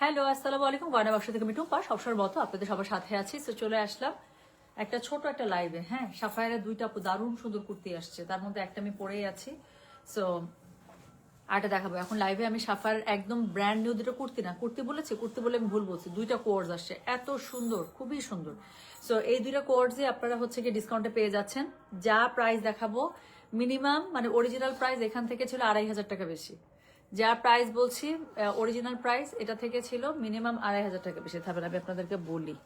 Hello, আসসালামু আলাইকুম। গয়না বাক্স থেকে আমি টুম্পা, সবসময়ের মতো আপনাদের সবার সাথে আছি। তো চলে আসলাম একটা ছোট একটা লাইভে। হ্যাঁ, সাফায়ারের দুইটা দারুণ সুন্দর কুর্তি আসছে, তার মধ্যে একটা আমি পরেই আছি। সো আরেকটা দেখাবো এখন লাইভে। আমি সাফায়ার একদম ব্র্যান্ড নিউ দুটো কুর্তি, না কুর্তি বলেছি, কুর্তি বলে আমি ভুল বলছি, দুইটা কোর্স আসছে, এত সুন্দর, খুবই সুন্দর। সো এই দুইটা কোর্সই আপনারা হচ্ছে কি ডিসকাউন্টে পেয়ে যাচ্ছেন। যা প্রাইস দেখাবো মিনিমাম মানে অরিজিনাল প্রাইস এখান থেকে ছিল 2,500 টাকা বেশি। যা প্রাইস বলছি অরিজিনাল প্রাইস এটা থেকে ছিল মিনিমাম 2,500 টাকা বেশি থাকবে। আমি আপনাদেরকে বলি,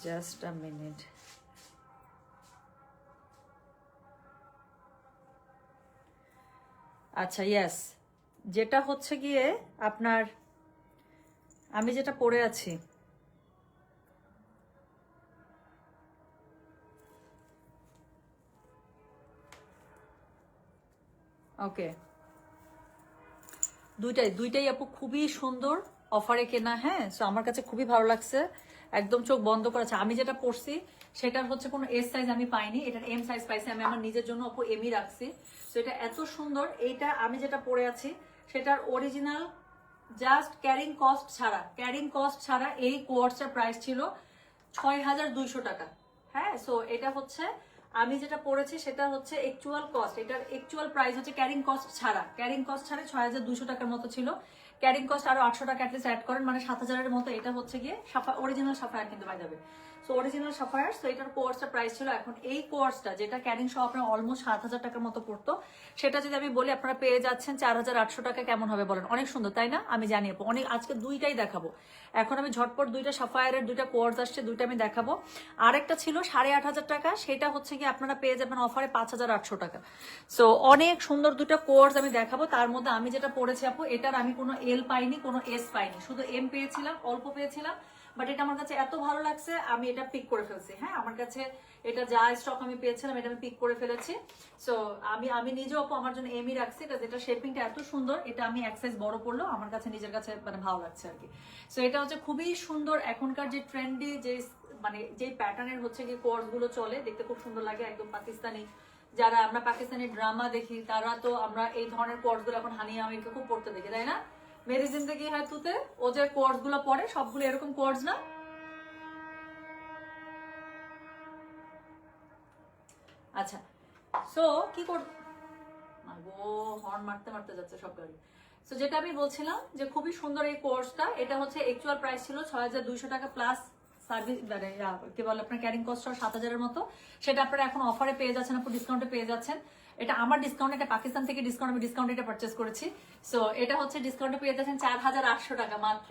জাস্ট আ মিনিট। আচ্ছা, ইয়েস, যেটা হচ্ছে গিয়ে আপনার আমি যেটা পরে আছি, ওকে, দুইটাই আপু খুবই সুন্দর, অফারে কেনা। হ্যাঁ, সো আমার কাছে খুবই ভালো লাগছে, একদম চোখ বন্ধ করা আছে। আমি যেটা পরছি সেটার হচ্ছে কোনো এস সাইজ আমি পাইনি, এটার এম সাইজ পাইছি। আমি আমার নিজের জন্য আপু এমই রাখছি। সো এটা এত সুন্দর। এইটা আমি যেটা পরে আছি সেটার অরিজিনাল জাস্ট ক্যারিং কস্ট ছাড়া এই কোয়ার্সটার প্রাইস ছিল 6,200 টাকা। হ্যাঁ, সো এটা হচ্ছে আমি যেটা পড়েছি সেটা হচ্ছে একচুয়াল কস্ট, এটার একচুয়াল প্রাইস হচ্ছে ক্যারিং কস্ট ছাড়া 6,200 টাকার মতো ছিল। ক্যারিং কস্ট আরো 800 টাকা অ্যাটলিস্ট অ্যাড করেন, মানে 7,000-এর মতো। এটা হচ্ছে গিয়ে অরিজিনাল সাফায়ার কিন্তু পাই যাবে। সো অরিজিনাল সাফায়ার, সো এটার কোর্সটা প্রাইস ছিল, এখন এই কোর্সটা যেটা ক্যারিং সহ আপনার অলমোস্ট 7,000 টাকার মতো পড়তো, সেটা যদি আমি বলি আপনারা পেয়ে যাচ্ছেন 4,800 টাকা। কেমন হবে বলেন? অনেক সুন্দর, তাই না? আমি জানি আপু অনেক। আজকে দুইটাই দেখাবো। এখন আমি ঝটপট দুইটা সাফায়ারের দুইটা কোর্স আসছে, দুইটা আমি দেখাবো। আরেকটা ছিল 8,500 টাকা, সেটা হচ্ছে কি আপনারা পেয়ে যাবেন অফারে 5,800 টাকা। সো অনেক সুন্দর দুটো কোর্স আমি দেখাবো। তার মধ্যে আমি যেটা পড়েছি আপু, এটার আমি কোনো এল পাইনি, কোনো এস পাইনি, শুধু এম পেয়েছিলাম, অল্প পেয়েছিলাম। বাট এটা আমার কাছে এত ভালো লাগছে, আমি এটা পিক করে ফেলছি। হ্যাঁ, আমার কাছে এটা যা স্টক আমি পেয়েছিলাম এটা আমি পিক করে ফেলেছি। সো আমি নিজেও আপু আমার জন্য এমই রাখছি, কারণ এটা শেপিংটা এত সুন্দর। এটা আমি এক সাইজ বড় পড়লেও আমার কাছে নিজের কাছে মানে ভালো লাগছে আর কি। সো এটা হচ্ছে খুবই সুন্দর। এখনকার যে ট্রেন্ডি যে মানে যে প্যাটার্নের হচ্ছে কি কোর্স গুলো চলে, দেখতে খুব সুন্দর লাগে, একদম পাকিস্তানি। যারা আমরা পাকিস্তানি ড্রামা দেখি তারা তো আমরা এই ধরনের কোর্স গুলো এখন হানিয়া আমিরকে খুব পড়তে দেখি, তাই না? মেরি জিন্দেগি হ্যায় তুতে ও যে কোর্স গুলো পড়ে সবগুলো এরকম কোর্স না? আচ্ছা, সো কি কর গো, হর্ন মারতে মারতে যাচ্ছে সব গাড়ি। সো যেটা আমি বলছিলাম যে খুবই সুন্দর এই কোর্সটা, এটা হচ্ছে একচুয়াল প্রাইস ছিল 6,200 টাকা প্লাস সার্ভিস মানে কি বলে আপনার ক্যারিং কস্ট 7,000-এর মতো। সেটা আপনারা এখন অফারে পেয়ে যাচ্ছেন, আপনি ডিসকাউন্টে পেয়ে যাচ্ছেন। এটা আমার ডিসকাউন্ট, এটা পাকিস্তান থেকে ডিসকাউন্ট, আমি ডিসকাউন্ট এটা পারচেস করেছি। সো এটা হচ্ছে ডিসকাউন্টে পেয়ে যাচ্ছেন 4,800 টাকা মাত্র,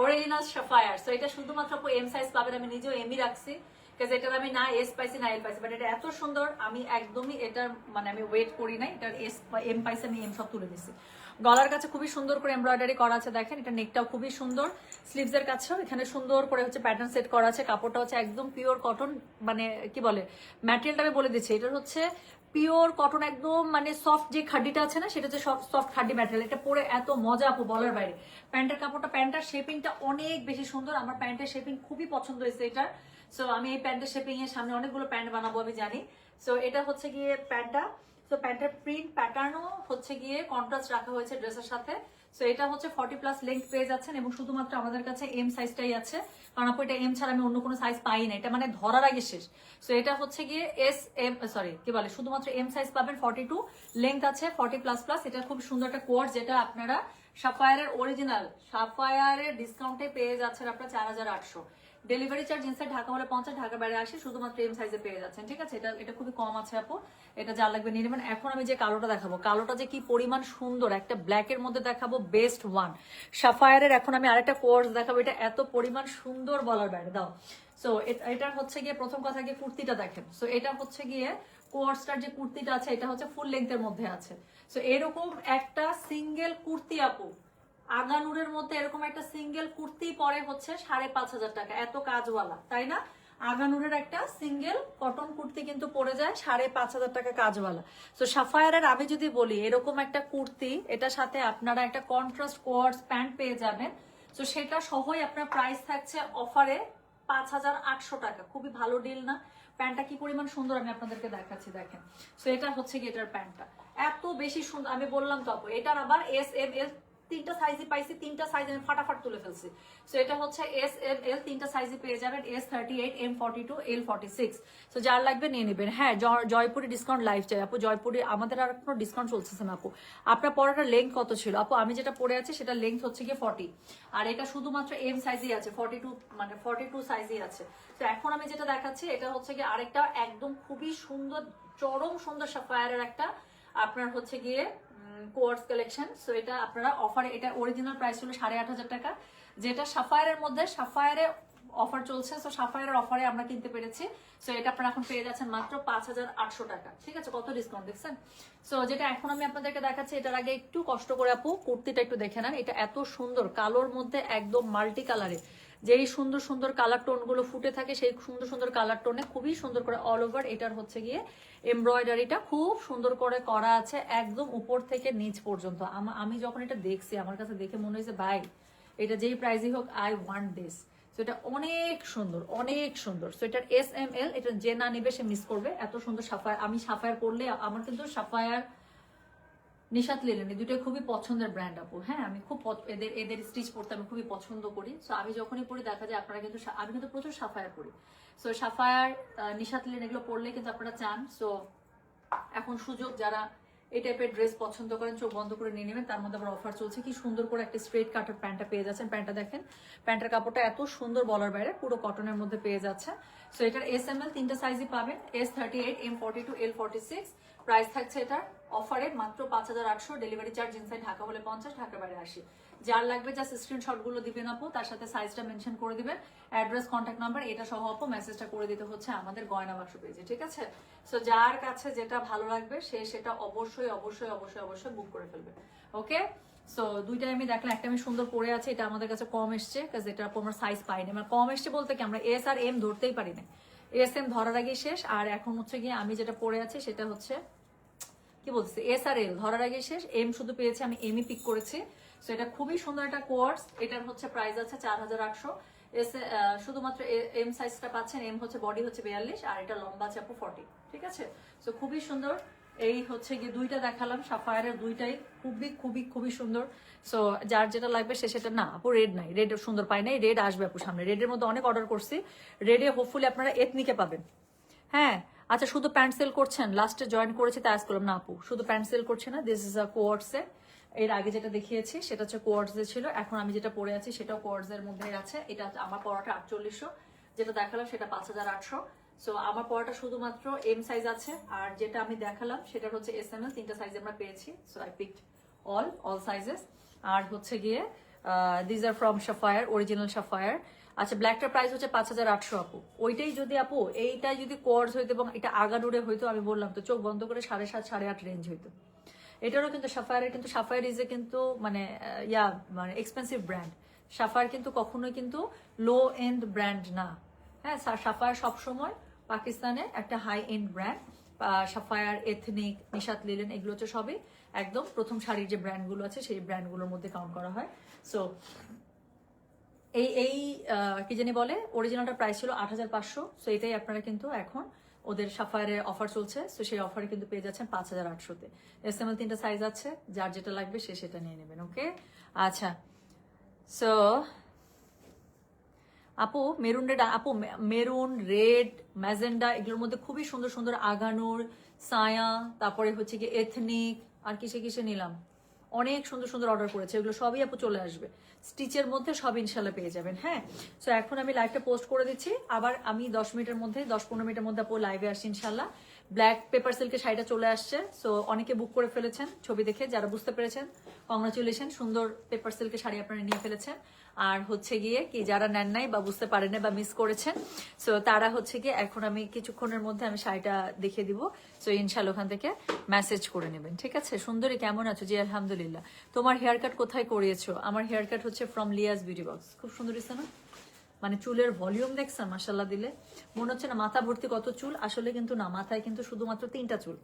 অরিজিনাল সাফায়ার। সো এটা শুধুমাত্র এম সাইজ পাবেন, আমি নিজেও এমই রাখছি, কারণ এটার আমি না এস পাইছি না এল পাইছি। বাট এটা এত সুন্দর, আমি একদমই এটার মানে আমি ওয়েট করি নাই, এটার এস এম পাইছি, আমি এম সব তুলে দিচ্ছি। গলার কাছে খুবই সুন্দর করে এমব্রয়ডারি করা আছে, দেখেন। এটা নেকটাও খুবই সুন্দর, স্লিভস এর কাছেও এখানে সুন্দর করে হচ্ছে প্যাটার্ন সেট করা আছে। কাপড়টা হচ্ছে একদম পিওর কটন, মানে কি বলে ম্যাটেরিয়ালটা আমি বলে দিচ্ছি, এটা হচ্ছে পিওর কটন, একদম মানে সফট যে খাড্ডিটা আছে না, সেটা হচ্ছে সফট খাড্ডি ম্যাটেরিয়াল। এটা পরে এত মজা আপু বলার বাইরে। প্যান্টের কাপড়টা, প্যান্টের শেপিংটা অনেক বেশি সুন্দর, আমার প্যান্টের শেপিং খুবই পছন্দ হয়েছে এটার। সো আমি এই প্যান্টের শেপিং এর সামনে অনেকগুলো প্যান্ট বানাবো আমি জানি। সো এটা হচ্ছে গিয়ে প্যান্টটা। সো প্যান্টের প্রিন্ট প্যাটার্নও হচ্ছে গিয়ে কন্ট্রাস্ট রাখা হয়েছে ড্রেসের সাথে। সো এটা হচ্ছে 40+ লেন্থ পেয়ে যাচ্ছেন, এবং শুধুমাত্র আমাদের কাছে এম সাইজটাই আছে, কারণ আপু এটা এম ছাড়া আমি অন্য কোনো সাইজ পাই না, এটা মানে ধরার আগে শেষ। সো এটা হচ্ছে গিয়ে এস এম সরি কি বলে শুধুমাত্র এম সাইজ পাবেন, 42 লেন্থ আছে, 40++। এটা খুব সুন্দর একটা কোয়ার্স, যেটা আপনারা সাফায়ারের অরিজিনাল সাফায়ারের ডিসকাউন্টে পেয়ে যাচ্ছেন আপনার 4,800। ডেলিভারি চার্জ ইনসাইড ঢাকা হলে 50, ঢাকা বাইরে আসে শুধুমাত্র এম সাইজে পেয়ে যাচ্ছেন, ঠিক আছে? এটা এটা খুবই কম আছে আপু, এটা যা লাগবে নিয়ে নেবেন। এখন আমি যে কালোটা দেখাবো, কালোটা যে কি পরিমাণ সুন্দর, একটা ব্ল্যাক এর মধ্যে দেখাবো, বেস্ট ওয়ান সাফায়ারের। এখন আমি আরেকটা কোর্স দেখাবো, এটা এত পরিমাণ সুন্দর বলার বাইরে। দাও। সো এটা হচ্ছে গিয়ে প্রথম কথা গিয়ে কুর্তিটা দেখেন। সো এটা হচ্ছে গিয়ে কোর্সটার যে কুর্তিটা আছে, এটা হচ্ছে ফুল লেন্থের মধ্যে আছে। সো এরকম একটা সিঙ্গেল কুর্তি আপু আগানুরের মধ্যে এরকম একটা সিঙ্গেল কুর্তি পরে হচ্ছে 5,500 টাকা, এত কাজওয়ালা, তাই না? আগানুরের একটা সিঙ্গেল কটন কুর্তি কিন্তু পড়ে যায় 5,500 টাকা কাজওয়ালা। তো সাফায়ারের আমি যদি বলি এরকম একটা কুর্তি, এটার সাথে আপনারা একটা কন্ট্রাস্ট কোয়ার্স প্যান্ট পেয়ে যাবেন। তো সেটা সহই আপনার প্রাইস থাকছে অফারে 5,800 টাকা। খুবই ভালো ডিল না? প্যান্টটা কি পরিমাণ সুন্দর আমি আপনাদেরকে দেখাচ্ছি, দেখেন। তো এটা হচ্ছে কি এটার প্যান্টটা এত বেশি সুন্দর, আমি বললাম তো আপু এটার আবার এস এম এল তিনটা সাইজই পাইছি, তিনটা সাইজ আমি ফাটাফাট তুলে ফেলছি। সো এটা হচ্ছে এস এম এল, তিনটা সাইজই পেয়ে যাবেন, S38, M42, L46। সো যার লাগবে নিয়ে নেবেন। হ্যাঁ, জয়পুরে ডিসকাউন্ট লাইভ চাই আপু, জয়পুরে আমাদের আর কোনো ডিসকাউন্ট চলতেছে না আপু। আপনার পরাটার লেন্থ কত ছিল আপু? আমি যেটা পরে আছি সেটা লেন্থ হচ্ছে গিয়ে 40, আর এটা শুধুমাত্র এম সাইজই আছে, 42 মানে 42 সাইজই আছে। তো এখন আমি যেটা দেখাচ্ছি এটা হচ্ছে গিয়ে আরেকটা একদম খুবই সুন্দর, চরম সুন্দর সাফায়ারের একটা আপনার হচ্ছে গিয়ে কোয়ার্টজ কালেকশন। সো এটা আপনারা অফারে, এটা অরিজিনাল প্রাইস ছিল 8,500 টাকা, যেটা সাফায়ারের মধ্যে, সাফায়ারে অফার চলছে। সো সাফায়ারের অফারে আমরা কিনতে পেরেছি। সো এটা আপনারা এখন পেয়ে যাচ্ছেন মাত্র 5,800 টাকা। ঠিক আছে, কত ডিসকাউন্ট দেখছেন। সো যেটা এখন আমি আপনাদেরকে দেখাচ্ছি, এটার আগে একটু কষ্ট করে আপু কুর্তিটা একটু দেখে নেন। এটা এত সুন্দর, কালোর মধ্যে একদম মাল্টি কালারে, যেই সুন্দর সুন্দর কালার টোন গুলো ফুটে থাকে, সেই সুন্দর সুন্দর কালার টোনে খুবই সুন্দর করে অল ওভার এটার হচ্ছে গিয়ে এমব্রয়ডারিটা খুব সুন্দর করে করা আছে, একদম উপর থেকে নিচ পর্যন্ত। আমি যখন এটা দেখছি আমার কাছে দেখে মনে হয়েছে ভাই এটা যেই প্রাইসই হোক, আই ওয়ান্ট দিস। সো এটা অনেক সুন্দর, অনেক সুন্দর। সো এটার SML, এটা যে না নিবে সে মিস করবে। এত সুন্দর সাফায়ার, আমি সাফায়ার করলে আমার কিন্তু সাফায়ার, নিশাত লিলেন, দুটোই খুবই পছন্দের ব্র্যান্ড আপু। হ্যাঁ, আমি খুব এদের স্টিচ পড়তে আমি খুবই পছন্দ করি। সো আমি যখনই পড়ি দেখা যায় আপনারা কিন্তু, আমি কিন্তু প্রচুর সাফায়ার করি। সো সাফায়ার, নিশাত লিলেন এগুলো পড়লে কিন্তু আপনারা চান। সো এখন সুযোগ, যারা এই টাইপের ড্রেস পছন্দ করেন চোখ বন্ধ করে নিয়ে নেবেন। তার মধ্যে আবার অফার চলছে, কি সুন্দর করে একটা স্ট্রেট কাটের প্যান্টটা পেয়ে যাচ্ছেন। প্যান্টটা দেখেন, প্যান্টের কাপড়টা এত সুন্দর, বলার বাইরে, পুরো কটনের মধ্যে পেয়ে যাচ্ছে। সো এটার SML তিনটা সাইজই পাবেন, S38, M42, L46। প্রাইস থাকছে এটার অফারে মাত্র 5,800। ডেলিভারি চার্জ ইনসাইড ঢাকা হলে 50, ঢাকার বাইরে 80। যার লাগবে জাস্ট স্ক্রিনশট গুলো দিবেন আপু, তার সাথে সাইজটা মেনশন করে দিবেন, অ্যাড্রেস, কন্ট্যাক্ট নাম্বার এটা সহ আপু মেসেজটা করে দিতে হচ্ছে আমাদের গয়না বাক্স পেজে। ঠিক আছে, সো যার কাছে যেটা ভালো লাগবে সে সেটা অবশ্যই অবশ্যই অবশ্যই অবশ্যই বুক করে ফেলবে। ওকে, সো দুইটাই আমি দেখলাম, একটা আমি সুন্দর পরে আছে, এটা আমাদের কাছে কম এসছে, কাজ এটা আমরা সাইজ পাইনি। মানে কম এসছে বলতে কি, আমরা S আর M ধরতেই পারি না, SM ধরার আগে শেষ। আর এখন হচ্ছে গিয়ে আমি যেটা পরে আছি সেটা হচ্ছে কি বলছে, S আর L ধরার আগে শেষ, M শুধু পেয়েছি, আমি এমই পিক করেছি। সো এটা খুবই সুন্দর একটা কোয়ার্স, এটার হচ্ছে প্রাইস আছে 4,800। শুধুমাত্র M সাইজটা পাচ্ছেন, M হচ্ছে বডি হচ্ছে 42, আর এটা লম্বা আছে আপু 40। ঠিক আছে, সো খুবই সুন্দর। এই হচ্ছে গিয়ে দুইটা দেখালাম সাফায়ারের, দুইটাই খুবই খুবই খুবই সুন্দর। সো যার যেটা লাগবে সে সেটা, না আপু রেড নাই, রেড সুন্দর পাই নাই, রেড আসবে আপু সামনে। রেডের মধ্যে অনেক অর্ডার করছি, রেডে হোপফুলি আপনারা এথনিকে পাবেন। হ্যাঁ, আচ্ছা শুধু প্যান্ট সেল করছেন, লাস্টে জয়েন করেছি তাই আজ করলাম না আপু, শুধু প্যান্ট সেল করছে না, দিস ইজ আ কোয়ার্টসে। এর আগে যেটা দেখিয়েছি সেটা হচ্ছে কোয়ার্টসে ছিল, এখন আমি যেটা পরে আছি সেটাও কোয়ার্টসের মধ্যে আছে। এটা আমার পরাটা 4800, যেটা দেখালাম সেটা 5,800। সো আমার পরাটা শুধুমাত্র M সাইজ আছে, আর যেটা আমি দেখালাম সেটা হচ্ছে SML, তিনটা সাইজ আমরা পেয়েছি। So I picked all sizes. আর হচ্ছে গিয়ে this are from Sapphire, original Sapphire. আচ্ছা, ব্ল্যাকটার প্রাইস হচ্ছে 5,800 আপু। ওইটাই যদি আপু, এইটাই যদি কোয়ার্টস হইতো এবং এটা আগাডোরে হইতো, আমি বললাম তো চোখ বন্ধ করে 7,500 8,500 রেঞ্জ হইতো। এটারও কিন্তু সাফায়ারের, কিন্তু সাফায়ার ইজ এ কিন্তু মানে মানে এক্সপেন্সিভ ব্র্যান্ড। সাফায়ার কিন্তু কখনোই কিন্তু লো এন্ড ব্র্যান্ড না। হ্যাঁ, সাফায়ার সবসময় পাকিস্তানে একটা high end brand. Sapphire, Ethnic, Nishat Linen এগুলো হচ্ছে সবই একদম প্রথম সারির যে ব্র্যান্ডগুলো আছে সেই ব্র্যান্ডগুলোর মধ্যে কাউন্ট করা হয়। সো এই কি জানি বলে, অরিজিনালটা প্রাইস ছিল 8,500। সো এটাই আপনারা কিন্তু এখন ওদের সাফায়ারের অফার চলছে। সো সেই অফারে কিন্তু পেয়ে যাচ্ছেন 5,800-তে। SML তিনটা সাইজ আছে, যার যেটা লাগবে সে সেটা নিয়ে নেবেন। ওকে, আচ্ছা। সো আপু মেরুন রেড, আপু মেরুন, রেড, ম্যাজেন্ডা এগুলোর মধ্যে খুবই সুন্দর সুন্দর আগানুর, সায়া, তারপরে হচ্ছে কি এথনিক, আর কিসে কিসে নিলাম, অনেক সুন্দর সুন্দর অর্ডার করেছে, এগুলো সবই আপু চলে আসবে স্টিচের মধ্যে, সব ইনশাল্লাহ পেয়ে যাবেন। হ্যাঁ, সো এখন আমি লাইভটা পোস্ট করে দিচ্ছি, আবার আমি 10 মিনিটের মধ্যে, 10-15 মিনিটের মধ্যে আপু লাইভে আসছি ইনশাল্লাহ। ব্ল্যাক পেপার সিল্কের শাড়িটা চলে আসছে। সো অনেকে বুক করে ফেলেছেন ছবি দেখে, যারা বুঝতে পেরেছেন কংগ্রাচুলেশন, সুন্দর পেপার সিল্কের শাড়ি আপনারা নিয়ে ফেলেছেন। আর হচ্ছে গিয়ে কি যারা নেন নাই বা বুঝতে পারেন না বা মিস করেছেন, সো তারা হচ্ছে গিয়ে এখন আমি কিছুক্ষণের মধ্যে আমি শাড়িটা দেখিয়ে দিব। সো ইনশাল্লাহ ওখান থেকে মেসেজ করে নেবেন। ঠিক আছে, সুন্দরী কেমন আছো? জি আলহামদুলিল্লাহ। তোমার হেয়ার কাট কোথায় করিয়েছো? আমার হেয়ার কাট হচ্ছে ফ্রম লিয়াস বিউটি বক্স। খুব সুন্দর হয়েছে না? মানে চুলের ভলিউম দেখছেন মাশাল্লাহ দিলে, মনে হচ্ছে না মাথা ভর্তি কত চুল, আসলে কিন্তু না, মাথায় কিন্তু শুধুমাত্র 3টা চুল।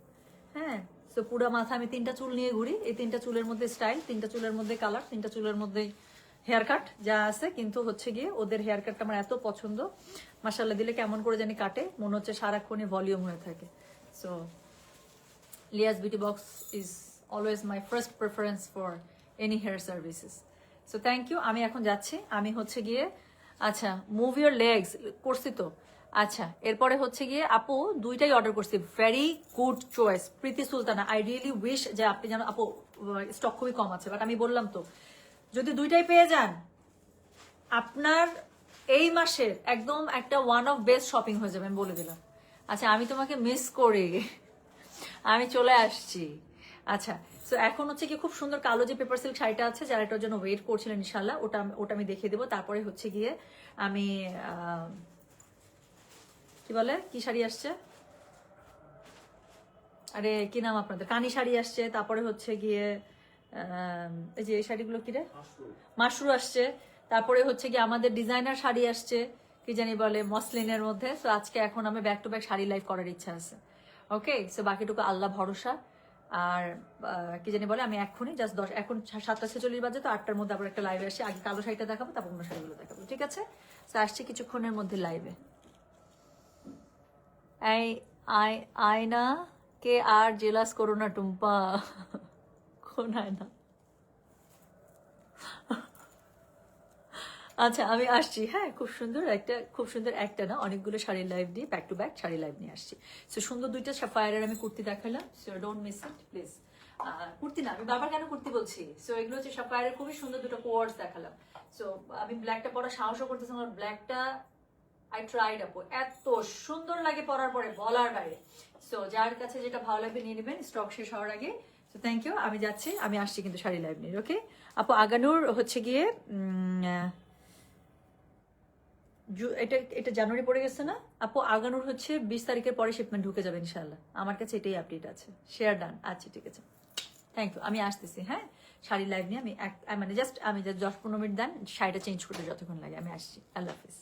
হ্যাঁ, তো পুরো মাথা আমি 3টা চুল নিয়ে ঘুরি, এই 3টা চুলের মধ্যে স্টাইল, 3টা চুলের মধ্যে কালার, 3টা চুলের মধ্যে হেয়ার কাট যা আছে। কিন্তু হচ্ছে গিয়ে ওদের হেয়ার কাটটা আমার এত পছন্দ, মাশাল্লাহ দিলে কেমন করে জানি কাটে, মনে হচ্ছে সারাক্ষণই ভলিউম হয়ে থাকে। So Lia's Beauty Box is always my first preference for any hair services. So thank you. আমি এখন যাচ্ছি, আমি হচ্ছে গিয়ে আচ্ছা মুভ ইউর লেগস করছি তো। আচ্ছা এরপরে হচ্ছে গিয়ে আপু দুইটাই অর্ডার করছি, very good choice Priti Sultana. I really wish যে আপনি যেন আপু স্টক খুবই কম আছে, বাট আমি বললাম তো যদি দুইটাই পেয়ে যান আপনার এই মাসের একদম একটা ওয়ান অফ বেস্ট শপিং হয়ে যাবে, আমি বলে দিলাম। আচ্ছা আমি তোমাকে মিস করি, আমি চলে আসছি। আচ্ছা সো এখন হচ্ছে কি খুব সুন্দর কালো যে পেপার সিল্ক শাড়িটা আছে, যারা এটার জন্য ওয়েট করছিলেন ইনশাল্লাহ ওটা ওটা আমি দেখিয়ে দেবো। তারপরে হচ্ছে গিয়ে আমি কি বলে কি শাড়ি আসছে, আরে কি নাম আপনাদের, কানি শাড়ি আসছে। তারপরে হচ্ছে গিয়ে এই যে এই শাড়িগুলো কি রে, মাশরু আসছে। তারপরে হচ্ছে গিয়ে আমাদের ডিজাইনার শাড়ি আসছে, কি জানি বলে মসলিনের মধ্যে। সো আজকে এখন আমি back to back sari live করার ইচ্ছা আছে। ওকে সো বাকিটুকু আল্লাহ ভরসা। আর কি জানি বলে আমি এখনই জাস্ট এখন 7:46 বাজে, তো 8টার মধ্যে আবার একটা লাইভে আসি। আগে কালো শাড়িটা দেখাবো, তারপর অন্য শাড়িগুলো দেখাবো, ঠিক আছে? সো আসছি কিছুক্ষণের মধ্যে লাইভে। এই আয়না কে আর জেলাস করো না টুম্পা, কোন আয়না? আচ্ছা আমি আসছি, হ্যাঁ খুব সুন্দর একটা না অনেকগুলো শাড়ির লাইভ নিয়ে back to back sari live নিয়ে আসছি। সো সুন্দর দুইটা সাফায়ারের আমি কুর্তি দেখালাম, so don't miss it please. Kurti না, আমি বারবার কেন কুর্তি বলছি, সো এগুলো হচ্ছে সাফায়ারের খুবই সুন্দর দুটো কোয়ার্স দেখালাম। সো আমি ব্ল্যাকটা পরা সাহসও করতেছিলাম, আমার ব্ল্যাকটা আই ট্রাইড আপু, এত সুন্দর লাগে পরার পরে বলার বাইরে। সো যার কাছে যেটা ভালো লাগবে নিয়ে নেবেন স্টক শেষ হওয়ার আগে। সো থ্যাংক ইউ, আমি যাচ্ছি, আমি আসছি কিন্তু শাড়ি লাইভ নিয়ে। ওকে আপু আগানোর হচ্ছে গিয়ে এটা এটা জানুয়ারি পড়ে গেছে না আপু, আগানোর হচ্ছে 20 তারিখের পরে শিপমেন্ট ঢুকে যাবে ইনশাল্লাহ, আমার কাছে এটাই আপডেট আছে। শেয়ার ডান, আচ্ছা ঠিক আছে থ্যাংক ইউ, আমি আসতেছি। হ্যাঁ শাড়ি লাইভ নিয়ে আমি মানে জাস্ট 10-15 মিনিট দেন, শাড়িটা চেঞ্জ করতে যতক্ষণ লাগে, আমি আসছি। আল্লাহ হাফিজ।